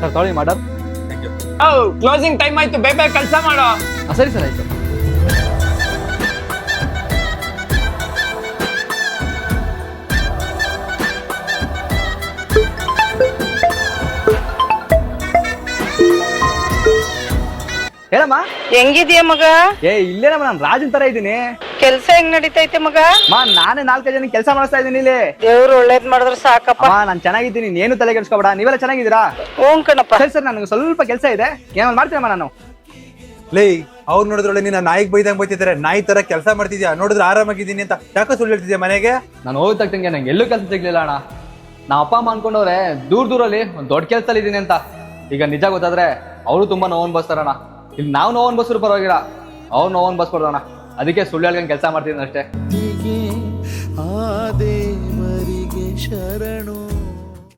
Sir ತೊಗೊಳ್ಳಿ ಮಾಡರ್. Thank you. Closing time ಆಯ್ತು, ಬೇಗ ಕೆಲಸ ಮಾಡೋ. ಸರಿ ಸರ್ ಆಯ್ತು. ಹೇಳಮ್ಮ. ಹೆಂಗಿದ್ಯಾ ಮಗ? ಇಲ್ಲೇನಮ್ಮ, ನಾನು ರಾಜನ್ ತರ ಇದ್ದೀನಿ. ಕೆಲ್ಸ ಹೆಂಗ್ ನಡೀತೈತೆ ಮಗ? ನಾನೇ 4 ಜನ ಕೆಲಸ ಮಾಡಿಸ್ತಾ ಇದ್ದೀನಿ ಇಲ್ಲಿ. ದೇವ್ರು ಒಳ್ಳೇದ್ ಮಾಡಿದ್ರೆ ಸಾಕಪ್ಪ. ನಾನು ಚೆನ್ನಾಗಿದ್ದೀನಿ, ನೀನು ತಲೆ ಕೆಡಿಸ್ಕೊಬೇಡ. ನೀವೆಲ್ಲ ಚೆನ್ನಾಗಿದ್ದೀರಾ? ಹ್ಞೂ ಕಣಪ್ಪ. ಸರಿ ಸರ್, ನನಗೆ ಸ್ವಲ್ಪ ಕೆಲಸ ಇದೆ, ಏನಾದ್ರು ಮಾಡ್ತೀನಮ್ಮ ನಾನು. ಲೇ, ಅವ್ರು ನೋಡಿದ್ರೊಳ್ಳೆ ನೀನು ನಾಯಿಗೆ ಬೈದಂಗೆ ಬೈತಿದ್ದಾರೆ. ನಾಯಿ ತರ ಕೆಲಸ ಮಾಡ್ತಿದ್ಯಾ, ನೋಡಿದ್ರೆ ಆರಾಮಾಗಿದ್ದೀನಿ ಅಂತ ಯಾಕೋ ಸುಳ್ಳು ಹೇಳ್ತಿದ್ಯಾ ಮನೆಗೆ? ನಾನು ಹೋಗಿ ತಕ್ಕಂಗೆ ನಂಗೆ ಎಲ್ಲೂ ಕೆಲಸ ಸಿಗ್ಲಿಲ್ಲ ಅಣ್ಣ. ನಮ್ಮ ಅಪ್ಪ ಅಮ್ಮ ಅನ್ಕೊಂಡವ್ರೆ ದೂರದಲ್ಲಿ ಒಂದು ದೊಡ್ಡ ಕೆಲಸದಲ್ಲಿ ಇದ್ದೀನಿ ಅಂತ. ಈಗ ನಿಜ ಗೊತ್ತಾದ್ರೆ ಅವರು ತುಂಬಾ ನೋವು ಅನ್ಭವಿಸ್ತಾರಣ್ಣ. ಇಲ್ಲಿ ನಾವು ನೋವು ಅನ್ಭವಿಸ್ರು ಪರವಾಗಿಲ್ಲ, ಅವ್ರು ನೋವು ಅನ್ಭವಿಸ್ಬಾರ್ದಣ್ಣ. ಅದಕ್ಕೆ ಸುಳ್ಳು ಹೇಳ್ಕೊಂಡು ಕೆಲಸ ಮಾಡ್ತಿದ್ದೀನಿ ಅಷ್ಟೇ. ಆ ದೇವರಿಗೆ ಶರಣು.